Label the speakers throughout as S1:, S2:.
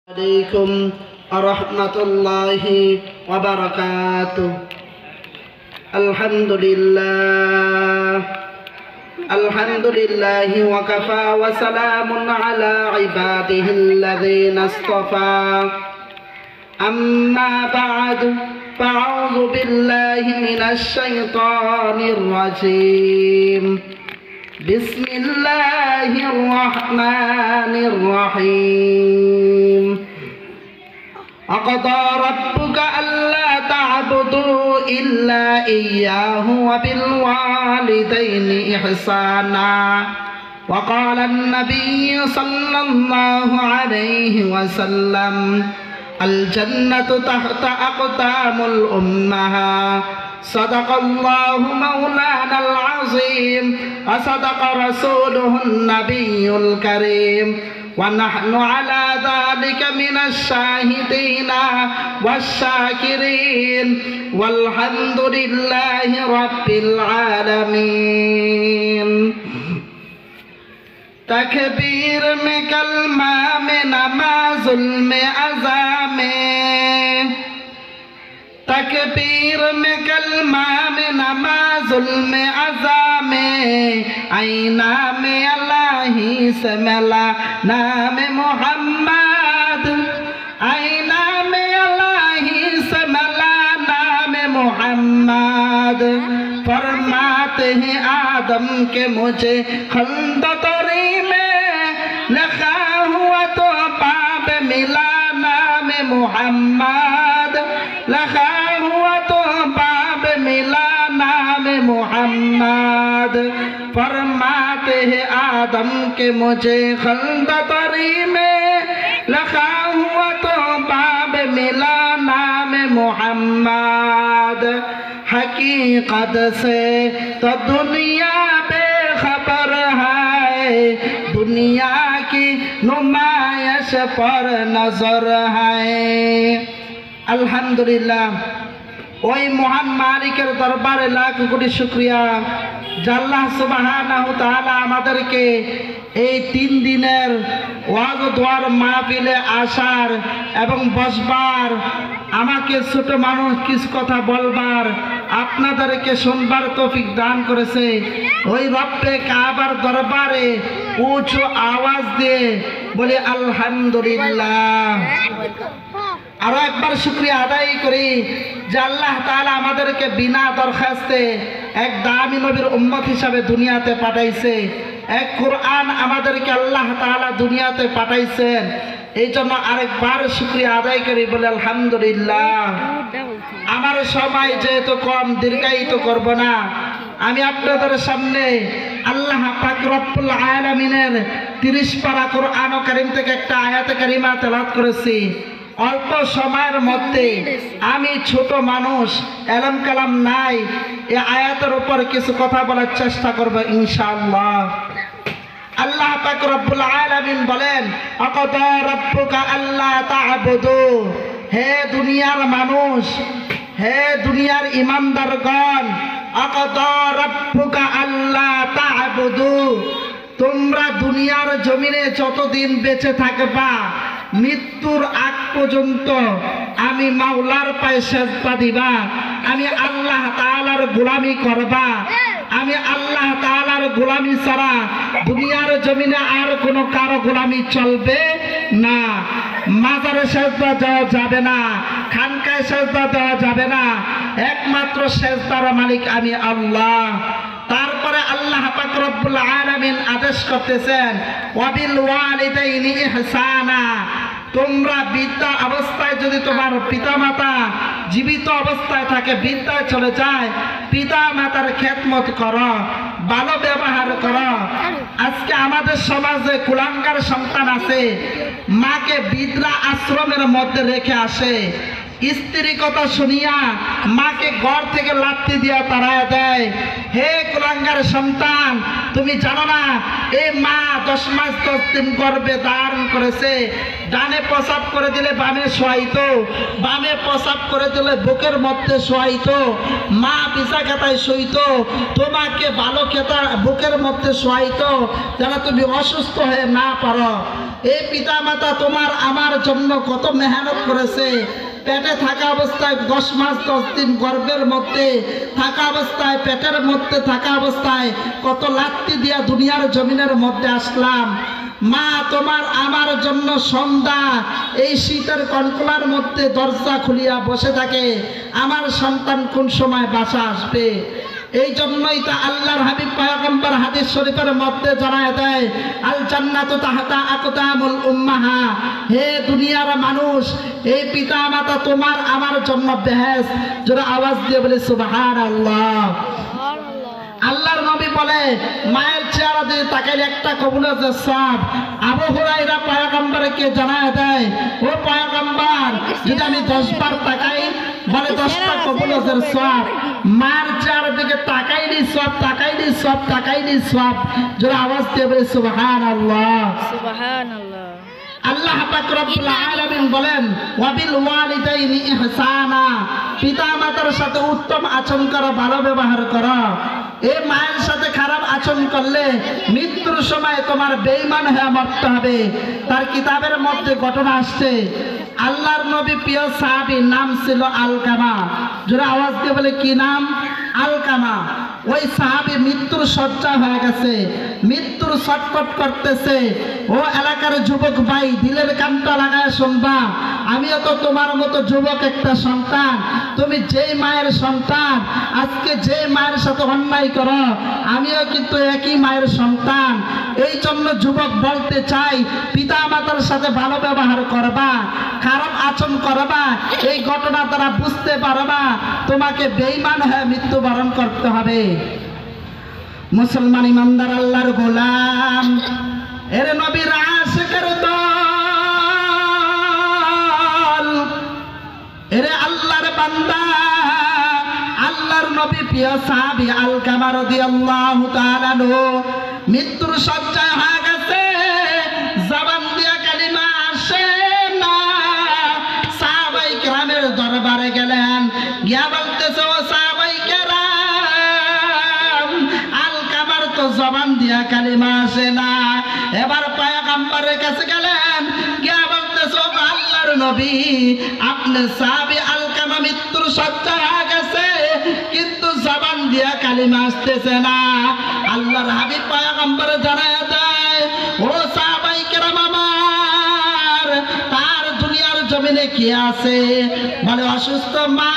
S1: عليكم ورحمة الله وبركاته. الحمد لله وكفى وسلام على عباده الذين اصطفى. أما بعد فأعوذ بالله من الشيطان الرجيم. بسم الله الرحمن الرحيم. وقضى ربك ألا تعبدوا إلا إياه وبالوالدين إحسانا. وقال النبي صلى الله عليه وسلم: الجنة تحت أقدام الأمهات. صدق الله مولانا العظيم وصدق رسوله النبي الكريم، ونحن على ذلك من الشاهدين والشاكرين، والحمد لله رب العالمين. تکبیر میں کلمہ میں نماز میں اذان میں، تکبیر میں کلمہ میں نماز میں اذان میں، آئینہ میں الہی سے ملا نام محمد، آئینہ میں الہی سے ملا نام محمد. فرماتے ہیں آدم کے مجھے خندقری میں لکھا ہوا تو باب ملا نام محمد، لکھا ہوا تو باب ملا نام محمد. فرماتے ہیں آدم کے مجھے خندقری میں لکھا ہوا تو باب ملا نام محمد. حقیقت سے تو دنیا بے خبر ہے، دنیا کی نمائش پر نظر ہے. আলহামদুলিল্লাহ, ওই মহান মালিকের দরবারে লাখ কোটি শুকরিয়া যে আল্লাহ সুবহানাহু তাআলা আমাদেরকে এই 3 দিনের ওয়াজ ও দোয়ার মাহফিলে আসার এবং বসবার, আমাকে ছোট মানুষ কিছু কথা বলবার, আপনাদেরকে শুনবার তৌফিক দান করেছে. ওই রব্বে কাবার দরবারে উঁচু আওয়াজ দিয়ে বলি আলহামদুলিল্লাহ. আরো একবার শুকরিয়া আদায় করি যে আল্লাহ তাআলা আমাদেরকে বিনা দরখাস্তে এক দামি নবীর উম্মত হিসাবে দুনিয়াতে পাঠাইছে, এক কোরআন আমাদেরকে আল্লাহ তাআলা দুনিয়াতে পাঠাইছেন. এই জন্য আরেকবার শুকরিয়া আদায় করি বলে আলহামদুলিল্লাহ. আমার সময় যেহেতু কম, দীর্ঘায়িত করব না. আমি আপনাদের সামনে আল্লাহ পাক রব্বুল আলামিনের 30 পারা কোরআন কারীম থেকে একটা আয়াতে কারিমা তেলাওয়াত করেছি. অল্প সময়ের মধ্যে আমি ছোট মানুষ, এলম কালাম নাই, এই আয়াতের উপর কিছু কথা বলার চেষ্টা করব ইনশাআল্লাহ. আল্লাহ পাক রব্বুল আলামিন বলেন, আকাদা রাব্বুকা আল্লা তা'বুদু। হে দুনিয়ার মানুষ, হে দুনিয়ার ইমানদারগণ, আকাদা রাব্বুকা আল্লা তা'বুদু। তোমরা দুনিয়ার জমিনে যতদিন বেঁচে থাকবা, মৃত্যুর আগ পর্যন্ত আমি মাওলার পায়ে সেজদা দিবা, আমি আল্লাহ তাআলার গোলামি করবা। আমি আল্লাহ তাআলার গোলামি ছাড়া দুনিয়ার জমিনে আর কোনো কারো গোলামি চলবে না। মাজারে সেজদা দেওয়া যাবে না, খানকায় সেজদা দেওয়া যাবে না, একমাত্র সেজদার মালিক আমি আল্লাহ। তারপরে আল্লাহ পাক রব্বুল আলামিন আদেশ করতেছেন, ওয়াবিল ওয়ালিদাইনি ইহসানা। তোমরা বৃদ্ধা অবস্থায় যদি তোমার পিতামাতা জীবিত অবস্থায় থাকে, বৃদ্ধায় চলে যায়, পিতা মাতার খেদমত করো, ভালো ব্যবহার করো। আজকে আমাদের সমাজে কুলাঙ্গার সন্তান আছে, মাকে বৃদ্ধা আশ্রমের মধ্যে রেখে আসে, স্ত্রী কথা শুনিয়া মাকে ঘর থেকে লাথি দিয়া তাড়ায় দেয়। হে কুলাঙ্গার সন্তান, তুমি জানো না এই মা 10 মাস 10 দিন গর্ভে ধারণ করেছে, ডানে প্রসাব করে দিলে বামে শোয়াইতো, বামে প্রসাব করে দিলে বুকের মধ্যে শোয়াইতো, মা বিছা খাতায় শুইতো, তোমাকে ভালো খেতা বুকের মধ্যে শোয়াইতো যেন তুমি অসুস্থ হয়ে না পারো। এই পিতা মাতা তোমার আমার জন্য কত মেহনত করেছে। পেটে থাকা অবস্থায় 10 মাস 10 দিন গর্ভের মধ্যে থাকা অবস্থায়, পেটের মধ্যে থাকা অবস্থায় কত লাত্তি দিয়া দুনিয়ার জমিনের মধ্যে আসলাম। মা তোমার আমার জন্য সন্ধ্যা এই শীতের কনকলার মধ্যে দরজা খুলিয়া বসে থাকে, আমার সন্তান কোন সময় বাসা আসবে। এই জন্যই তা আল্লাহর হাবিব পয়গম্বর হাদিস শরীফের মধ্যে জানায় দেয়, আল জান্নাতু তাহতা আকদামুল উম্মাহা। হে দুনিয়ার মানুষ, এই পিতা মাতা তোমার আমার জন্য বেহেশত। জোরে আওয়াজ দিয়ে বলে সুবহানাল্লাহ। আল্লাহর নবী বলে মায়ের চেহারা দিয়ে তাকাইলে একটা কবুলের সওয়াব। আবু হুরায়রা পয়গম্বরকে জানায় দেয়, ও পয়গম্বর, যদি আমি 10 বার তাকাই বলে 10টা কবুলের সওয়াব। মার চেহারা দিকে তাকাইনি সওয়াব, তাকাইনি সওয়াব, তাকাইনি সওয়াব। জোরে আওয়াজ দিয়ে বলে সুবহানাল্লাহ,
S2: সুবহানাল্লাহ।
S1: আল্লাহ পাক রব্বুল আলামিন বলেন, ওয়াবিল ওয়ালিদাইনি ইহসানা। পিতা মাতার সাথে উত্তম আচরণ করো, ভালো ব্যবহার করো। এই মায়ের সাথে খারাপ আচরণ করলে মৃত্যুর সময় তোমার বেঈমান হয়ে মরতে হবে। তার কিতাবের মধ্যে ঘটনা আসছে, আল্লাহর নবী প্রিয় সাহাবী নাম ছিল আলকামা। যারা আওয়াজ দিয়ে বলে কি নাম? আলকামা। ওই সাহাবী মৃত্যুর শয্যা হয়ে গেছে, মৃত্যুর ছটফট করতেছে। ও এলাকার যুবক ভাই, দিলের কানটা লাগায় শুনবা, আমিও তো তোমার মতো যুবক একটা সন্তান। তুমি যেই মায়ের সন্তান, আজকে যে মায়ের সাথে অন্যায় করো, আমিও কিন্তু একই মায়ের সন্তান। এই জন্য যুবক বলতে চাই, পিতা মাতার সাথে ভালো ব্যবহার করবা, খারাপ আচরণ করবা। এই ঘটনা দ্বারা বুঝতে পারবা তোমাকে বেঈমান হয়ে মৃত্যুবরণ করতে হবে। মুসলমান ইমানদার আল্লাহর গোলাম, এর নবীর আশিকের দল, এরে আল্লাহর বান্দা, আল্লাহর নবী প্রিয় সাহাবী আলকামা রাদিয়াল্লাহু তাআলা মৃত্যুর শয্যায় হয়ে গেছে, জবান দিয়া কালিমা আসে না। সাহাবায়ে কেরামের দরবারে গেলেন, গিয়া বলতেছে, ও সাহাবায়ে কেরাম, আলকামার তো জবান দিয়া কালিমা আসে না। এবার পয়গম্বরের কাছে গেলেন, গিয়া বলতেছে, ও আল্লাহর নবী, আপনি সাহাবী আলকামা মৃত্যুর শয্যায় হয়ে গেছে, কিন্তু জবান দিয়া কালিমা আসতেছে না। আল্লাহর হাবিব পয়গম্বর জানায় দেয়, ও সাহাবায়ে কেরাম আমার, তার দুনিয়ার জমিনে কি আছে? বলে অসুস্থ মা।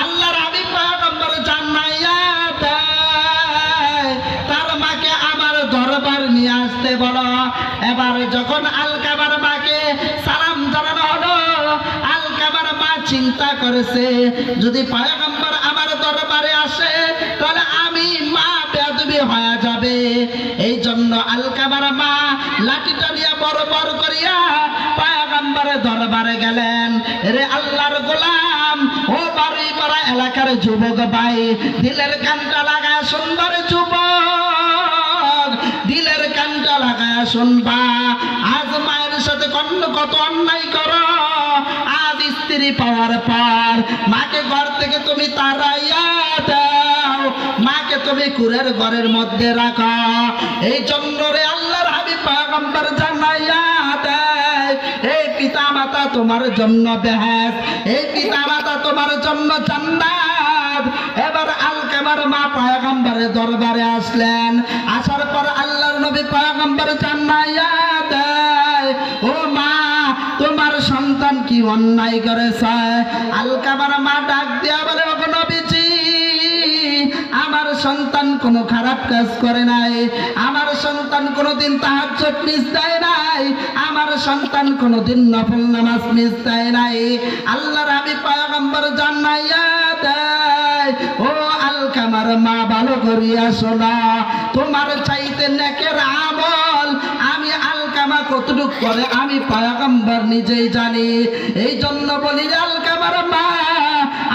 S1: আল্লাহর হাবিব পয়গম্বর জানাইয়া দেয়, তার মাকে আমার দরবার নিয়ে আসতে বলো। এবার যখন আলকামার মাকে সালাম জানানো হলো, আলকামার মা চিন্তা করেছে, যদি পয়গম্বর আমার দরবারে আসে তাহলে আমি মা বেয়াদবি হয়ে যাবে। এই জন্য আলকামার মা লাঠিটা নিয়ে বড় বড় করিয়া পয়গম্বরের দরবারে গেলেন। রে আল্লাহর গোলাম, ও বাড়ি পাড়া এলাকার যুবক ভাই, দিলের কানটা লাগায় সুন্দর যুবক, দিলের কানটা লাগায় শুনবা। আজ মায়ের সাথে কত অন্যায় করো। আজ স্ত্রী পাওয়ার পর মাকে ঘর থেকে তুমি তাড়াইয়া দাও, মাকে তুমি কুরের ঘরের মধ্যে রাখো। এই জন্য রে আল্লাহর হাবিব পয়গম্বর জানাইয়া দেয়, এই পিতা মাতা তোমার জন্য বেহেশত, এই পিতা মাতা তোমার জন্য জান্নাত। এবার আলকামার মা পয়গম্বরের দরবারে আসলেন। আসার পর আল্লাহর নবী পয়গম্বর জানাইয়া দেয়, ও মা, তোমার সন্তান কি অন্যায় করেছে? আলকামার মা ডাক দিয়া বলে, ও নবীজি, আমার সন্তান কোনো খারাপ কাজ করে নাই, আমার সন্তান কোনোদিন তাহাজ্জুদ মিস দেয় নাই, আমার সন্তান কোনোদিন নফল নামাজ মিস দেয় নাই। আল্লাহর হাবিব পয়গম্বর জানাইয়া দেয়, ও আলকামার মা, ভালো করিয়া শোনা, তোমার চাইতে নেকের আমল আমি আলকামা কতটুক করে আমি পয়গম্বর নিজেই জানি। এই জন্য বলি, আলকামার মা,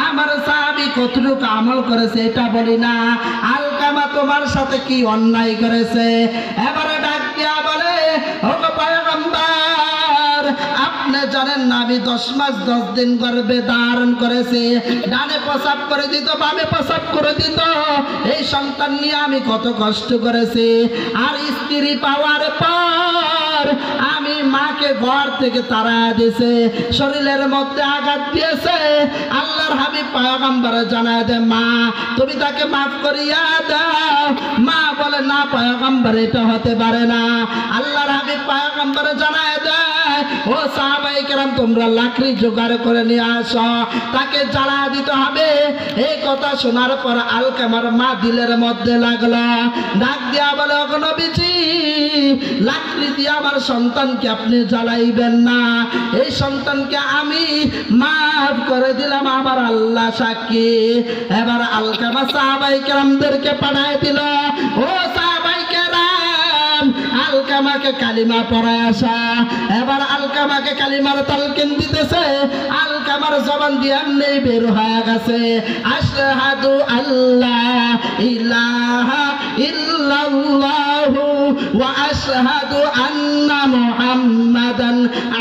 S1: আমার সাহাবী কতটুক আমল করেছে এটা বলি না, আলকামা তোমার সাথে কি অন্যায় করেছে। এবারে ডাক দিয়া বলে, ও পয়গম্বর, আপনি জানেন না আমি 10 মাস 10 দিন গর্ভে ধারণ করেছি, ডানে প্রসাব করে দিত, বামে প্রসাব করে দিত, এই সন্তান নিয়ে আমি কত কষ্ট করেছি। আর স্ত্রী পাওয়ার পর আমি আমি মাকে ঘর থেকে তাড়া দিয়েছে, শরীরের মধ্যে আঘাত দিয়েছে। আল্লাহর হাবিব পয়গম্বর জানায় দে, মা তুমি তাকে মাফ করিয়া দাও। মা বলে, না পয়গম্বর, এটা হতে পারে না। আল্লাহর হাবিব পয়গম্বর জানায় দেয়, ও সাহাবায়ে কেরাম, তোমরা লাকড়ি জোগাড় করে নিয়ে আসো, তাকে জ্বালা দিতে হবে। এই কথা শোনার পর আলকামার মা দিলের মধ্যে লাগলো, ডাক দিয়া বলে, ওগো নবীজি, লাকড়ি দিয়ে আমার সন্তানকে আপনি জ্বালাইবেন না। এই সন্তানকে আমি মাফ করে দিলাম, আমার আল্লাহ সাক্ষী। এবার আলকামা সাহাবায়ে কেরামদেরকে পাঠায় দিল, ও সাহাবায়ে কেরাম, আলকামাকে কালিমা পড়ায় আসা। এবার আলকামাকে কালিমার তালকিন দিতেছে। আলকামার জবান দিয়ে এমনি বের হয়ে গেছে, আশহাদু আল্লাহ ইলাহা ইল্লাল্লাহু ওয়া আশহাদু আন্না মুহাম্মাদান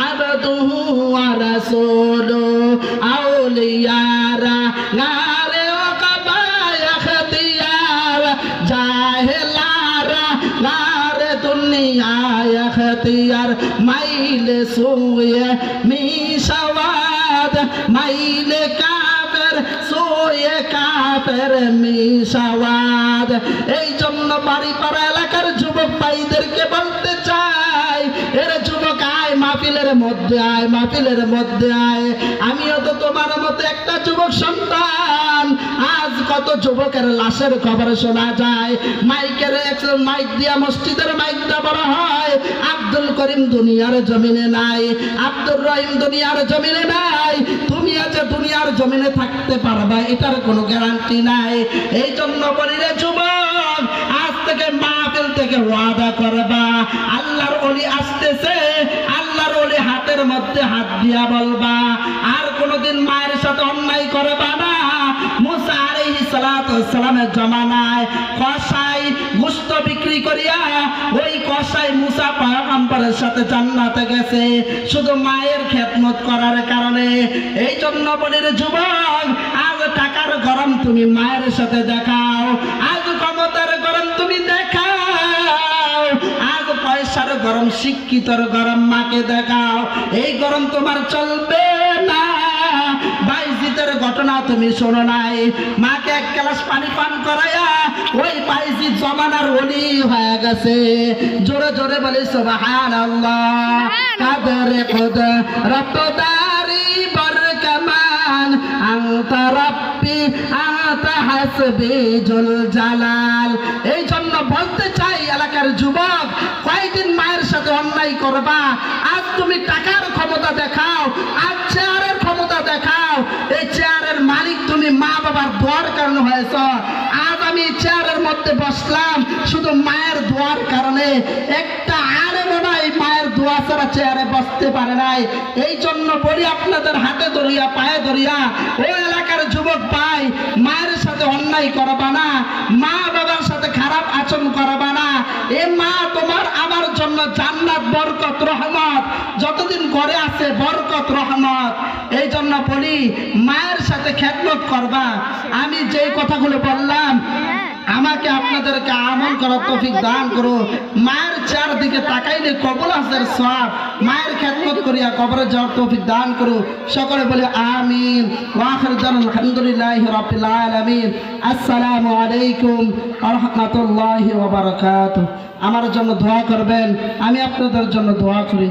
S1: আবদুহু ওয়া রাসূলুহু। আউলিয়ারা নারে ও কাবায়া খতিয়ার, জাহেলারা নারে দুনিয়ায় খতিয়ার, মাইলে সুয়ে মিশাওয়াদ, মাইলে কাফের সুয়ে কাফের মিশাওয়াদ। এই জন্য বাড়ি পাড়া এলাকার যুবক ভাইদেরকে বলতে চাই, এর যুবক আয় মাহফিলের মধ্যে আয়, মাহফিলের মধ্যে আয়। আমিও তো তোমার মতো একটা যুবক সন্তান। আজ কত যুবকের লাশের খবর শোনা যায়, মাইকের মাইক দিয়া, মসজিদের মাইক দিয়া বলা হয়, আব্দুল করিম দুনিয়ার জমিনে নাই, আব্দুর রহিম দুনিয়ার জমিনে নাই। তুমি আজ দুনিয়ার জমিনে থাকতে পারবা এটার কোনো গ্যারান্টি নাই। এই জন্য বলি রে যুবক, আজ থেকে মাহফিল থেকে ওয়াদা করবা, আল্লাহর ওলি আসতেছে, আল্লাহর ওলি হাতের মধ্যে হাত দিয়া বলবা, আর কোনোদিন মায়ের সাথে অন্যায় করবা না। মুসা আলাইহিস সালাতু ওয়াস সালামের জমানায় কসাই গোশত বিক্রি করিয়া ওই কসাই মুসা পয়গম্বরের সাথে জান্নাতে গেছে, শুধু মায়ের খেদমত করার কারণে। এই জন্য বলি রে যুবক, আজ টাকার গরম তুমি মায়ের সাথে দেখাও, আজ ক্ষমতার গরম তুমি দেখাও, আজ পয়সার গরম, শিক্ষিতর গরম মাকে দেখাও। এই গরম তোমার চলবে না। বাইজিতের ঘটনা তুমি শোনো নাই, মাকে এক গ্লাস পানি পান করায়া ওই বাইজিত জমানার ওলি হয়ে গেছে। জোরে জোরে বলি সুবহানাল্লাহ। কাদরে কুদরত দারি বরকমান, আনতা রাব্বি আনতা হাসবি জুল জালাল। এই জন্য বলতে চাই এলাকার যুবক, কয়দিন মায়ের সাথে অন্যায় করবা? আজ তুমি টাকার ক্ষমতা দেখাও, আজ চেয়ারের ক্ষমতা দেখাও। এই চেয়ারের মালিক তুমি মা বাবার দোয়ার কারণে হয়েছ। আজ আমি চেয়ারের মধ্যে বসলাম শুধু মায়ের দোয়ার কারণে। একটা আলেমও নাই মায়ের দোয়া ছাড়া চেয়ারে বসতে পারে নাই। এই জন্য বলি আপনাদের হাতে ধরিয়া, পায়ে ধরিয়া, ওই এলাকার যুবক ভাই, মায়ের সাথে অন্যায় করবা না, মা বাবার সাথে খারাপ আচরণ করবা না। এ মা তোমার আমার জন্য জান্নাত, বরকত, রহমত, যতদিন ঘরে আছে বরকত, রহমত। এই জন্য বলি মায়ের সাথে খেদমত করবা। আমি যেই কথাগুলো বললাম, আমাকে আপনাদেরকে আমল করার তৌফিক দান করো। মায়ের চেয়ার দিকে তাকাইলে কবুল হাসের সওয়াব, মায়ের খেদমত করিয়া কবরে যাওয়ার তৌফিক দান করো। সকলে বলে আমিন। ওয়া আখিরু দাওয়ানা আলহামদুলিল্লাহি রাব্বিল আলামিন। আসসালামু আলাইকুম ওয়া রাহমাতুল্লাহি ওয়া বারাকাতুহু। আমার জন্য দোয়া করবেন, আমি আপনাদের জন্য দোয়া করি।